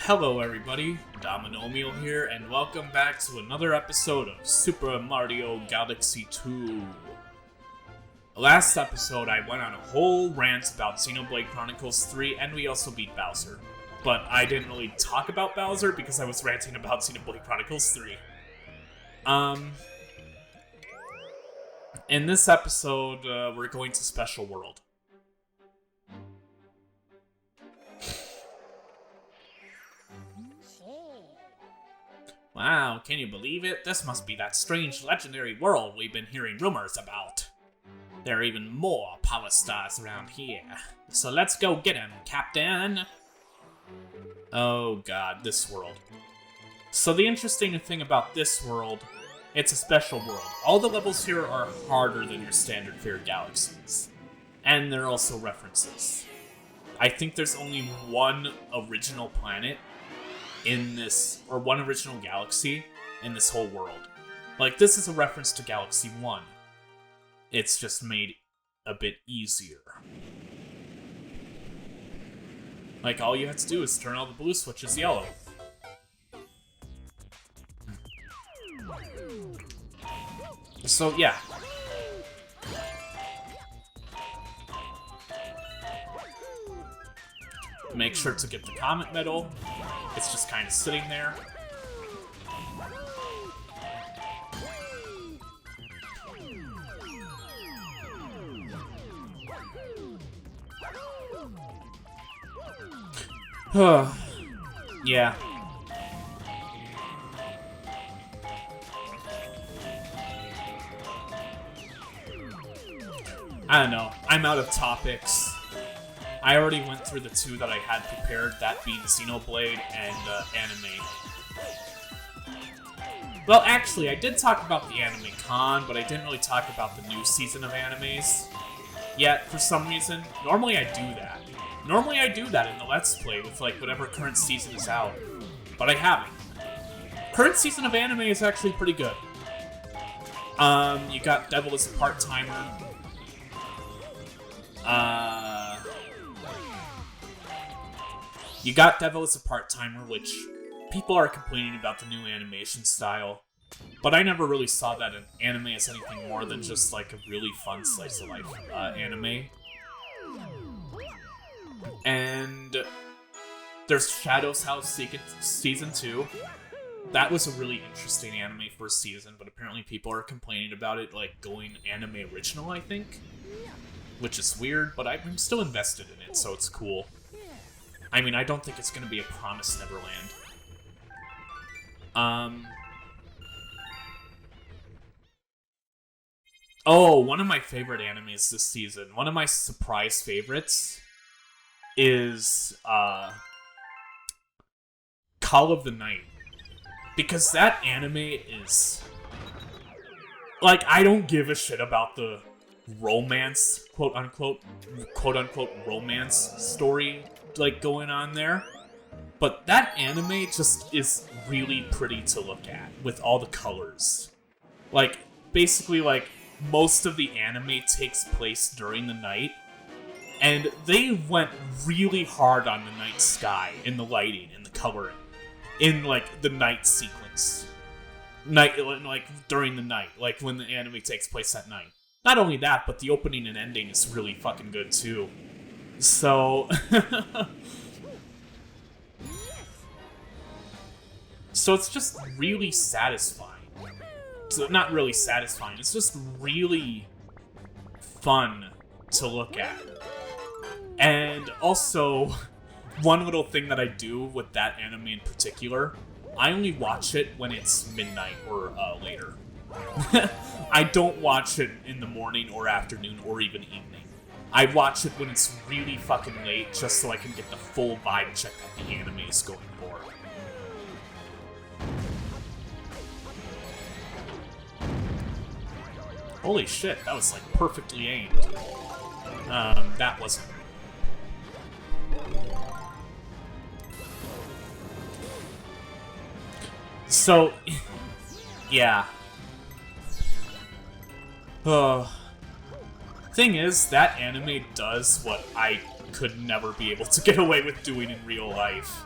Hello everybody, Dominomial here, and welcome back to another episode of Super Mario Galaxy 2. Last episode, I went on a whole rant about Xenoblade Chronicles 3, and we also beat Bowser. But I didn't really talk about Bowser because I was ranting about Xenoblade Chronicles 3. In this episode, we're going to Special World. Wow, can you believe it? This must be that strange legendary world we've been hearing rumors about. There are even more power stars around here. So let's go get him, Captain! Oh god, this world. So the interesting thing about this world, it's a special world. All the levels here are harder than your standard fare galaxies. And there are also references. I think there's only one original planet in this, or one original galaxy in this whole world. Like, this is a reference to Galaxy 1. It's just made a bit easier. Like, all you have to do is turn all the blue switches yellow. So, yeah. Make sure to get the Comet Medal. It's just kind of sitting there. Yeah. I don't know. I'm out of topics. I already went through the two that I had prepared, that being Xenoblade and anime. Well, actually, I did talk about the Anime Con, but I didn't really talk about the new season of animes yet, for some reason. Normally I do that. Normally I do that in the Let's Play with, like, whatever current season is out. But I haven't. Current season of anime is actually pretty good. You got Devil as a Part-Timer. You got Devil as a Part-Timer, which people are complaining about the new animation style, but I never really saw that in anime as anything more than just like a really fun slice of life anime. And there's Shadow's House Season 2. That was a really interesting anime first season, but apparently people are complaining about it like going anime original, I think. Which is weird, but I'm still invested in it, so it's cool. I mean, I don't think it's gonna be a Promised Neverland. Oh, one of my favorite animes this season, one of my surprise favorites, is, Call of the Night. Because that anime is... Like, I don't give a shit about the romance, quote-unquote romance story, like, going on there. But that anime just is really pretty to look at, with all the colors. Like, basically, like, most of the anime takes place during the night, and they went really hard on the night sky, in the lighting, in the coloring, in, like, the night sequence. Like, during the night, like, when the anime takes place at night. Not only that, but the opening and ending is really fucking good, too. So... So it's just really satisfying. So not really satisfying, it's just really fun to look at. And also, one little thing that I do with that anime in particular, I only watch it when it's midnight or later. I don't watch it in the morning or afternoon or even evening. I watch it when it's really fucking late just so I can get the full vibe check that the anime is going for. Holy shit, that was like perfectly aimed. That wasn't. So, yeah. Thing is, that anime does what I could never be able to get away with doing in real life.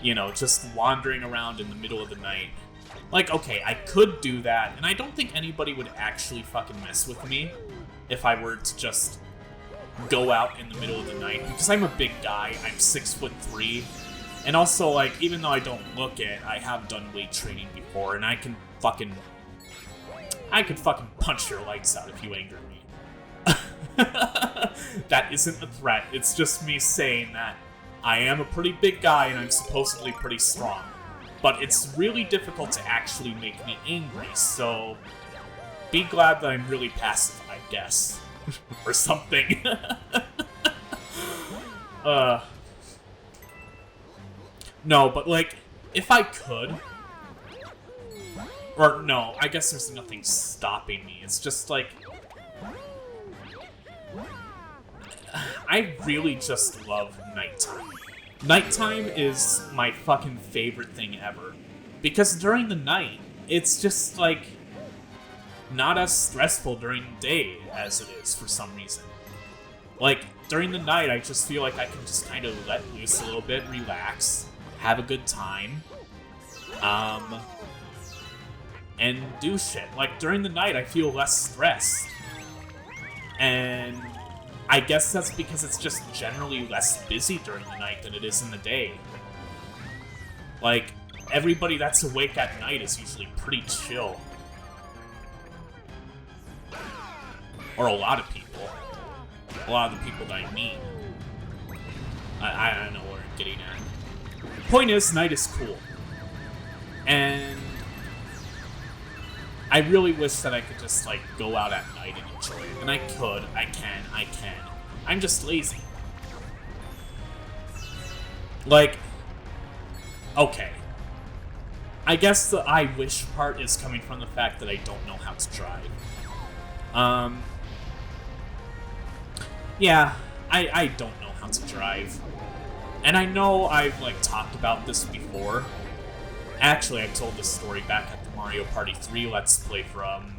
You know, just wandering around in the middle of the night. Like, okay, I could do that, and I don't think anybody would actually fucking mess with me if I were to just go out in the middle of the night, because I'm a big guy, I'm 6'3", and also, like, even though I don't look it, I have done weight training before, and I could fucking punch your lights out if you anger me. That isn't a threat, it's just me saying that I am a pretty big guy and I'm supposedly pretty strong. But it's really difficult to actually make me angry, so be glad that I'm really passive, I guess. Or something. No, but like, if I could... Or no, I guess there's nothing stopping me. It's just like... I really just love nighttime. Nighttime is my fucking favorite thing ever. Because during the night, it's just, like, not as stressful during the day as it is for some reason. Like, during the night, I just feel like I can just kind of let loose a little bit, relax, have a good time, and do shit. Like, during the night, I feel less stressed. And I guess that's because it's just generally less busy during the night than it is in the day. Like, everybody that's awake at night is usually pretty chill. Or a lot of people. A lot of the people that I meet. I don't know where I'm getting at. Point is, night is cool. And I really wish that I could just, like, go out at night and enjoy it. And I could, I can. I'm just lazy. Like, okay. I guess the I wish part is coming from the fact that I don't know how to drive. Yeah, I don't know how to drive. And I know I've, like, talked about this before. Actually, I told this story back at the Mario Party 3 Let's Play from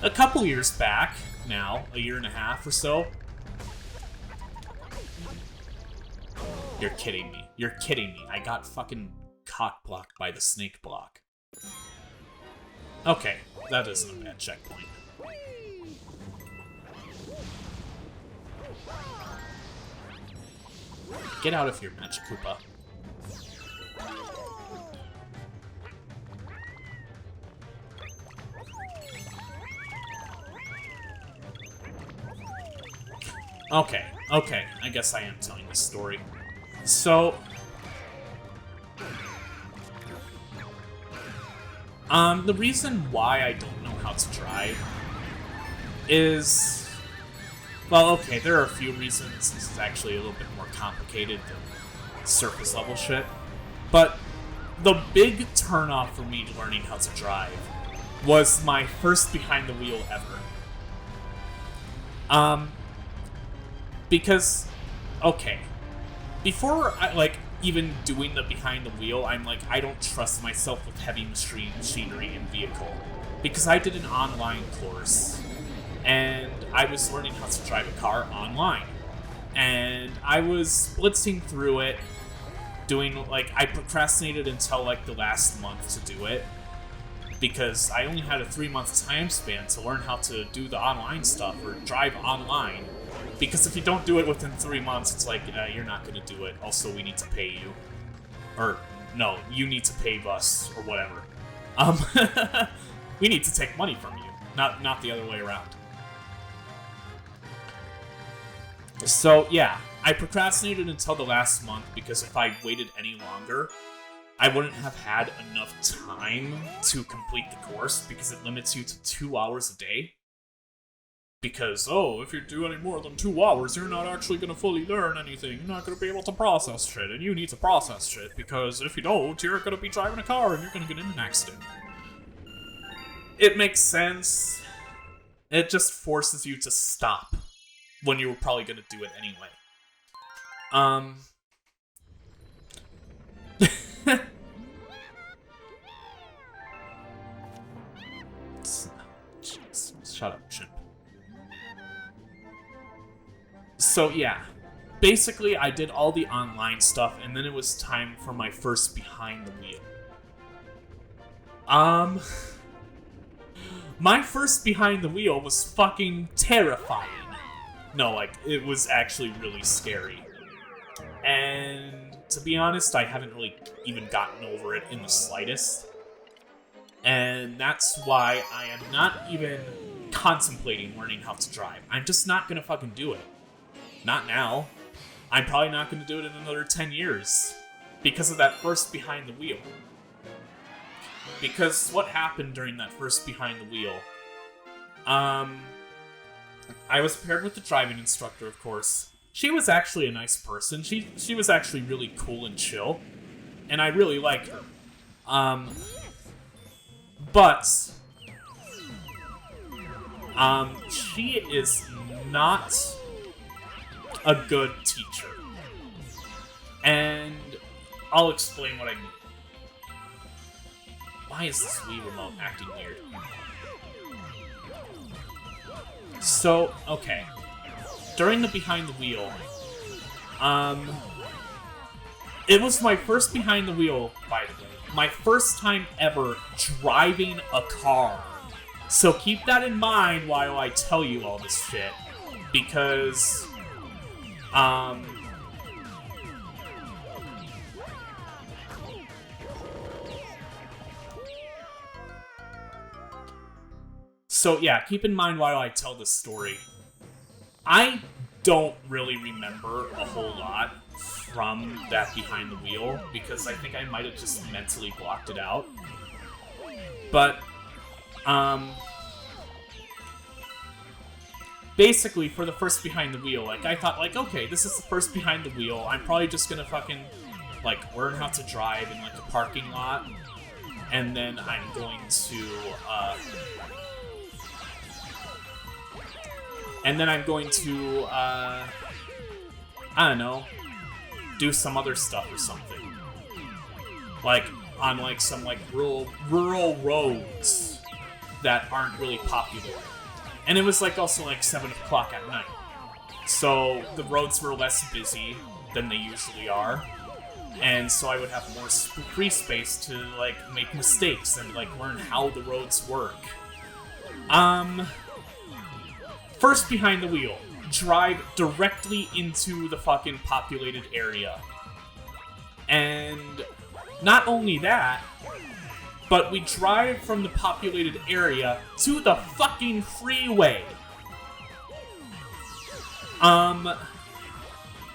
a couple years back now, a year and a half or so. You're kidding me. You're kidding me. I got fucking cock-blocked by the snake block. Okay, that isn't a bad checkpoint. Get out of here, Magic Koopa. Okay, I guess I am telling this story. So... the reason why I don't know how to drive is... Well, okay, there are a few reasons. This is actually a little bit more complicated than surface level shit. But the big turnoff for me learning how to drive was my first behind the wheel ever. Because, okay, before I, like, even doing the behind the wheel, I'm like, I don't trust myself with heavy machinery and vehicle. Because I did an online course, and I was learning how to drive a car online. And I was blitzing through it, doing, like, I procrastinated until, like, the last month to do it. Because I only had a 3-month time span to learn how to do the online stuff, or drive online. Because if you don't do it within 3 months, it's like, you're not going to do it. Also, we need to pay you. Or, no, you need to pay us, or whatever. We need to take money from you, not the other way around. So, yeah, I procrastinated until the last month, because if I waited any longer, I wouldn't have had enough time to complete the course, because it limits you to 2 hours a day. Because, oh, if you do any more than 2 hours, you're not actually going to fully learn anything. You're not going to be able to process shit, and you need to process shit, because if you don't, you're going to be driving a car and you're going to get in an accident. It makes sense. It just forces you to stop when you were probably going to do it anyway. Jeez, shut up, chimp. So, yeah. basically, I did all the online stuff, and then it was time for my first behind the wheel. My first behind the wheel was fucking terrifying. No, like, it was actually really scary. And to be honest, I haven't really even gotten over it in the slightest. And that's why I am not even contemplating learning how to drive. I'm just not gonna fucking do it. Not now. I'm probably not gonna do it in another 10 years. Because of that first behind the wheel. Because what happened during that first behind the wheel? I was paired with the driving instructor, of course. She was actually a nice person. She was actually really cool and chill. And I really liked her. But she is not a good teacher. And I'll explain what I mean. Why is this Wii remote acting weird? So, okay. During the behind the wheel, it was my first behind the wheel, by the way. My first time ever driving a car. So keep that in mind while I tell you all this shit. Because, so yeah, keep in mind while I tell this story. I don't really remember a whole lot from that behind the wheel, because I think I might have just mentally blocked it out. But, basically, for the first behind the wheel, like, I thought, like, okay, this is the first behind the wheel, I'm probably just gonna fucking, like, learn how to drive in, like, a parking lot, and then I'm going to, I don't know, do some other stuff or something. Like, on, like, some, like, rural roads that aren't really popular. And it was, like, also, like, 7 o'clock at night. So, the roads were less busy than they usually are. And so I would have more free space to, like, make mistakes and, like, learn how the roads work. First behind the wheel. Drive directly into the fucking populated area. And not only that, but we drive from the populated area to the fucking freeway.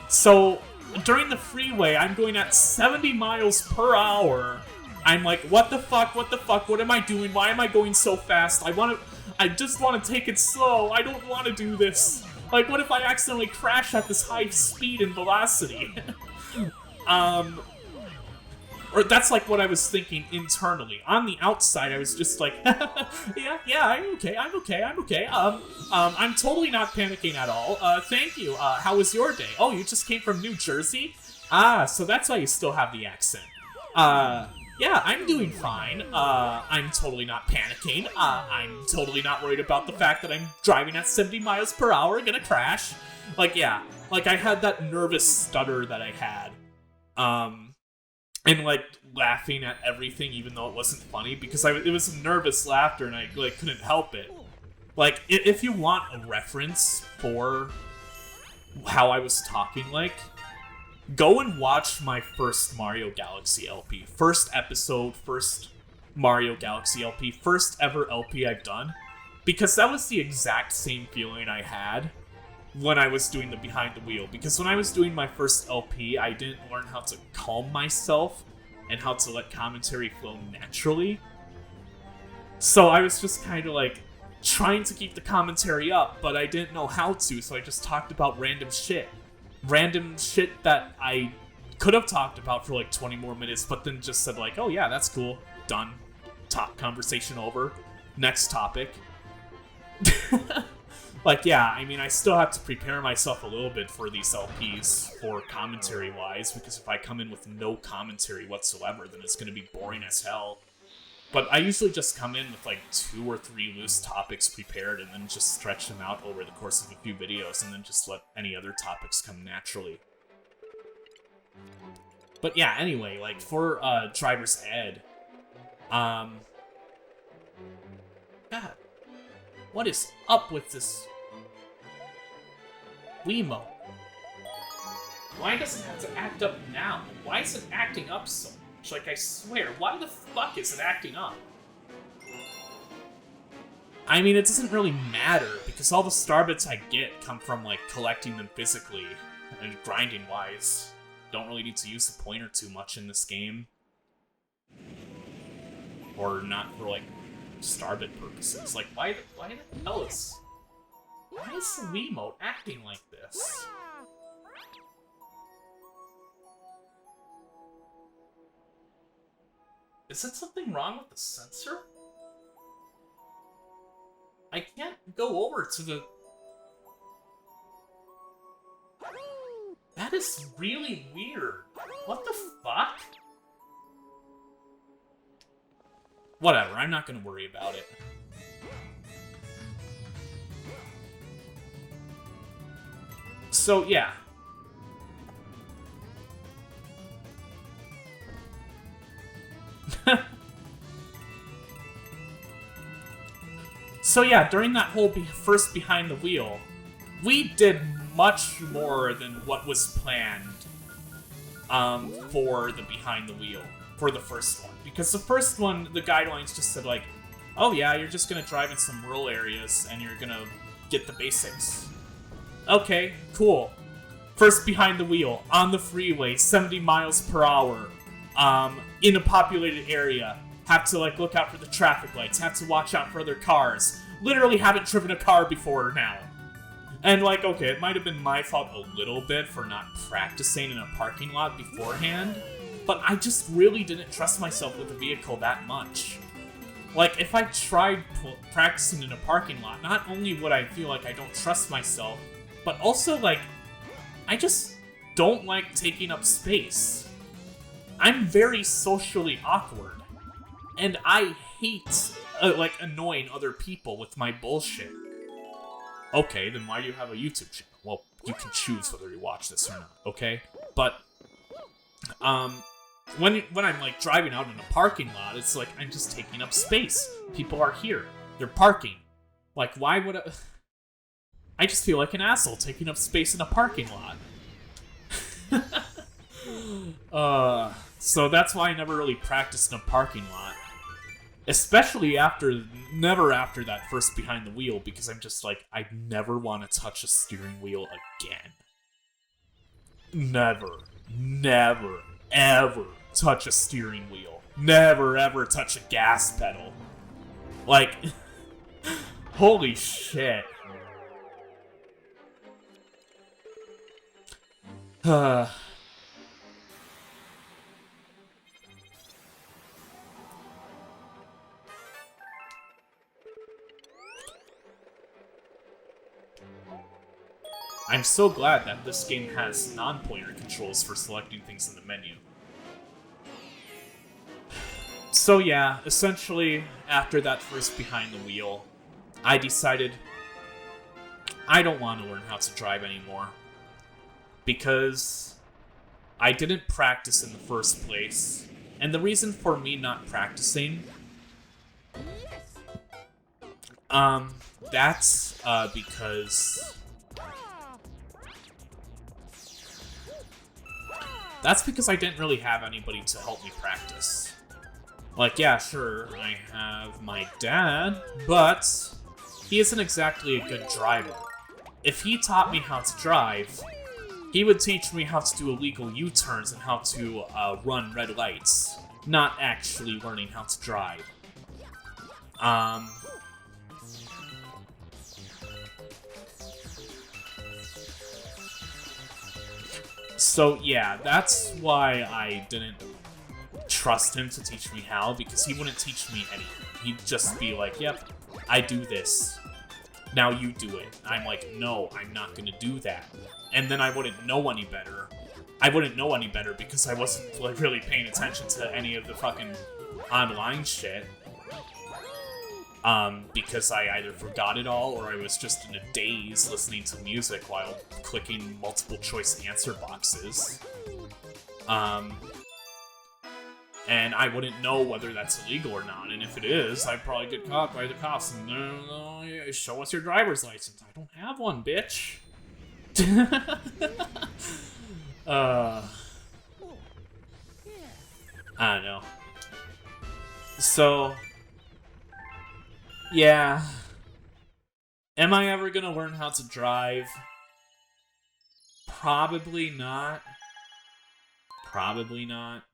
So during the freeway, I'm going at 70 miles per hour. I'm like, what the fuck, what am I doing? Why am I going so fast? I just want to take it slow. I don't want to do this. Like, what if I accidentally crash at this high speed and velocity? Or that's like what I was thinking internally. On the outside, I was just like, yeah, I'm okay. I'm totally not panicking at all. Thank you. How was your day? Oh, you just came from New Jersey? Ah, so that's why you still have the accent. Yeah, I'm doing fine. I'm totally not panicking. I'm totally not worried about the fact that I'm driving at 70 miles per hour, gonna crash. Like, yeah. Like, I had that nervous stutter that I had. And, like, laughing at everything, even though it wasn't funny, because it was nervous laughter, and I, like, couldn't help it. Like, if you want a reference for how I was talking like, go and watch my first Mario Galaxy LP. First episode, first Mario Galaxy LP, first ever LP I've done. Because that was the exact same feeling I had when I was doing the behind the wheel. Because when I was doing my first LP, I didn't learn how to calm myself and how to let commentary flow naturally. So I was just kind of like trying to keep the commentary up, but I didn't know how to, so I just talked about random shit. Random shit that I could have talked about for like 20 more minutes, but then just said like, oh yeah, that's cool. Done. Top conversation over. Next topic. Like, yeah, I mean, I still have to prepare myself a little bit for these LPs for commentary-wise, because if I come in with no commentary whatsoever, then it's going to be boring as hell. But I usually just come in with like 2 or 3 loose topics prepared and then just stretch them out over the course of a few videos and then just let any other topics come naturally. But yeah, anyway, like for driver's ed, God, what is up with this Wiimote? Why does it have to act up now? Why is it acting up so much? Like, I swear, why the fuck is it acting up? I mean, it doesn't really matter, because all the star bits I get come from, like, collecting them physically, and grinding-wise. Don't really need to use the pointer too much in this game. Or not for, like, star bit purposes. Like, why the hell is... Why is the Wiimote acting like this? Is it something wrong with the sensor? I can't go over to the... That is really weird. What the fuck? Whatever, I'm not gonna worry about it. So, yeah. So yeah, during that whole first behind the wheel, we did much more than what was planned for the behind the wheel, for the first one. Because the first one, the guidelines just said like, oh yeah, you're just gonna drive in some rural areas and you're gonna get the basics. Okay, cool. First behind the wheel, on the freeway, 70 miles per hour, in a populated area. Have to, like, look out for the traffic lights, have to watch out for other cars. Literally haven't driven a car before now. And, like, okay, it might have been my fault a little bit for not practicing in a parking lot beforehand, but I just really didn't trust myself with the vehicle that much. Like, if I tried practicing in a parking lot, not only would I feel like I don't trust myself, but also, like, I just don't like taking up space. I'm very socially awkward. And I hate, like, annoying other people with my bullshit. Okay, then why do you have a YouTube channel? Well, you can choose whether you watch this or not, okay? But, when I'm, like, driving out in a parking lot, it's like, I'm just taking up space. People are here. They're parking. Like, why would I just feel like an asshole taking up space in a parking lot. So that's why I never really practiced in a parking lot. Especially never after that first behind the wheel, because I'm just like, I never want to touch a steering wheel again. Never, ever touch a steering wheel. Never, ever touch a gas pedal. Like, holy shit. I'm so glad that this game has non-pointer controls for selecting things in the menu. So yeah, essentially, after that first behind the wheel, I decided I don't want to learn how to drive anymore. Because I didn't practice in the first place. And the reason for me not practicing... that's because... That's because I didn't really have anybody to help me practice. Like, yeah, sure, I have my dad, but he isn't exactly a good driver. If he taught me how to drive, he would teach me how to do illegal U-turns and how to run red lights, not actually learning how to drive. So yeah, that's why I didn't trust him to teach me how, because he wouldn't teach me anything. He'd just be like, yep, I do this. Now you do it. I'm like, no, I'm not gonna do that. And then I wouldn't know any better. I wouldn't know any better because I wasn't like really paying attention to any of the fucking online shit. Because I either forgot it all or I was just in a daze listening to music while clicking multiple choice answer boxes. And I wouldn't know whether that's illegal or not, and if it is, I'd probably get caught by the cops and show us your driver's license. I don't have one, bitch. I don't know. So, yeah. Am I ever gonna learn how to drive? Probably not. Probably not.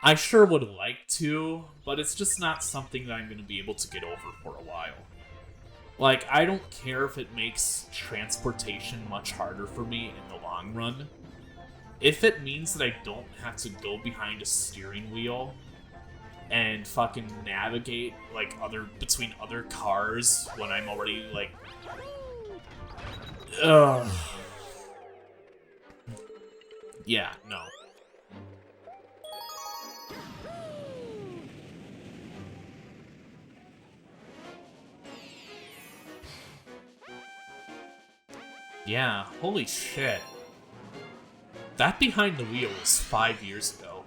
I sure would like to, but it's just not something that I'm gonna be able to get over for a while. Like, I don't care if it makes transportation much harder for me in the long run. If it means that I don't have to go behind a steering wheel and fucking navigate, like, between other cars when I'm already, like... Ugh. Yeah, no. Yeah, holy shit. That behind the wheel was 5 years ago.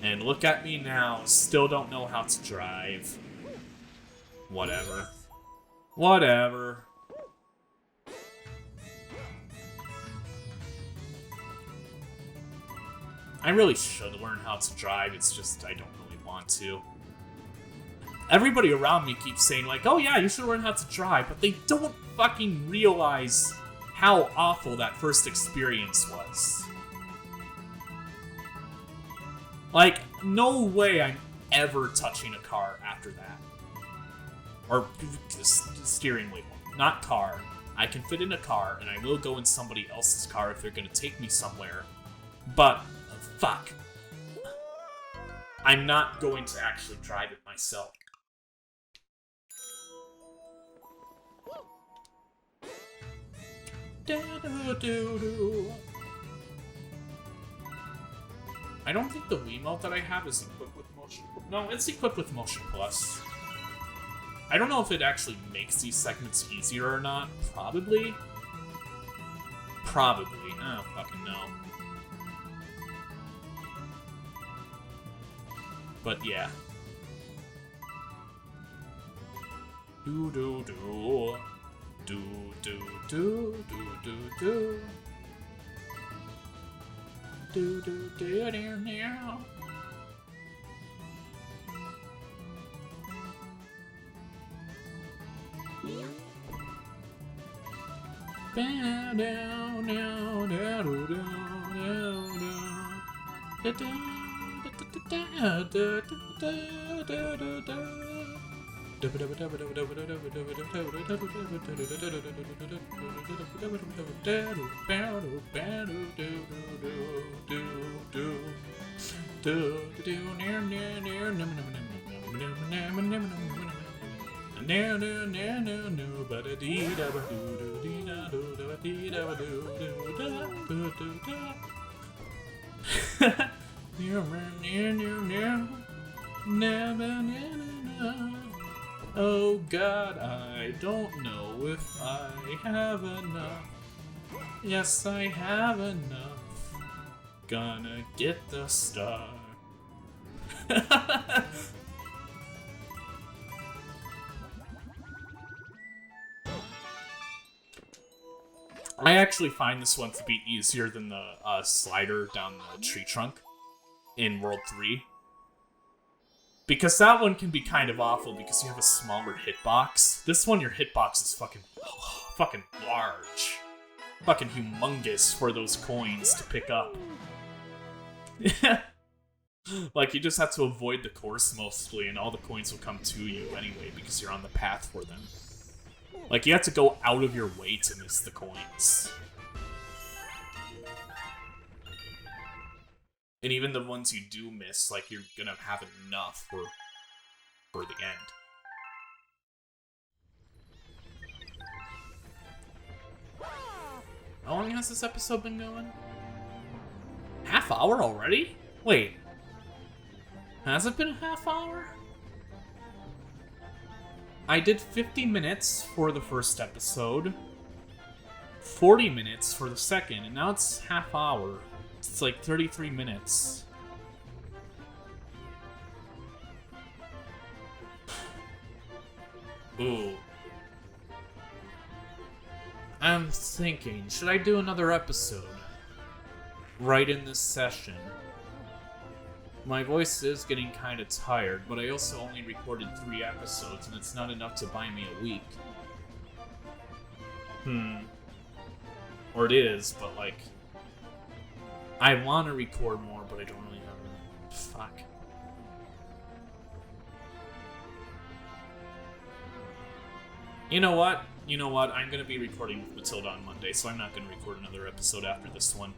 And look at me now, still don't know how to drive. Whatever. Whatever. I really should learn how to drive, it's just I don't really want to. Everybody around me keeps saying, like, oh yeah, you should learn how to drive, but they don't fucking realize how awful that first experience was. Like, no way I'm ever touching a car after that. Or steering wheel, not car. I can fit in a car, and I will go in somebody else's car if they're gonna take me somewhere. But, fuck. I'm not going to actually drive it myself. I don't think the Wiimote that I have is equipped with Motion... No, it's equipped with Motion Plus. I don't know if it actually makes these segments easier or not. Probably. Probably. I don't fucking know. But yeah. Do do do. Do do do do do do. Do do do do now. Bow down, down, down, down, Oh God, I don't know if I have enough. Yes, I have enough. Gonna get the star. I actually find this one to be easier than the slider down the tree trunk in World 3. Because that one can be kind of awful because you have a smaller hitbox. This one, your hitbox is fucking large. Fucking humongous for those coins to pick up. Like, you just have to avoid the course mostly, and all the coins will come to you anyway because you're on the path for them. Like, you have to go out of your way to miss the coins. And even the ones you do miss, like, you're gonna have enough for the end. has this episode been going? Half hour already? Wait. Has it been a half hour? I did 50 minutes for the first episode, 40 minutes for the second, and now it's half hour. It's like 33 minutes. Ooh. I'm thinking, should I do another episode? Right in this session. My voice is getting kind of tired, but I also only recorded 3 episodes, and it's not enough to buy me a week. Or it is, but like... I want to record more, but I don't really have... Fuck. You know what? I'm gonna be recording with Matilda on Monday, so I'm not gonna record another episode after this one.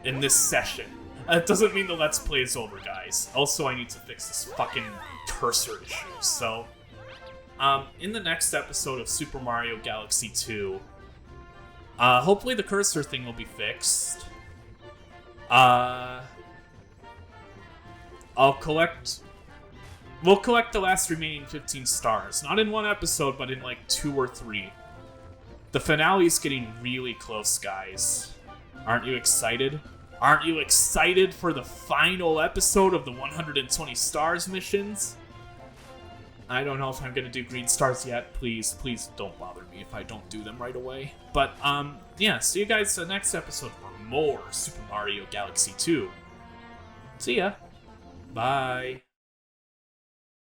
In this session. That doesn't mean the Let's Play is over, guys. Also, I need to fix this fucking cursor issue, so... in the next episode of Super Mario Galaxy 2, hopefully the cursor thing will be fixed. We'll collect the last remaining 15 stars. Not in one episode, but in like 2 or 3. The finale is getting really close, guys. Aren't you excited? Aren't you excited for the final episode of the 120 stars missions? I don't know if I'm gonna do green stars yet. Please don't bother me if I don't do them right away. But, yeah, see you guys in the next episode for more Super Mario Galaxy 2. See ya. Bye.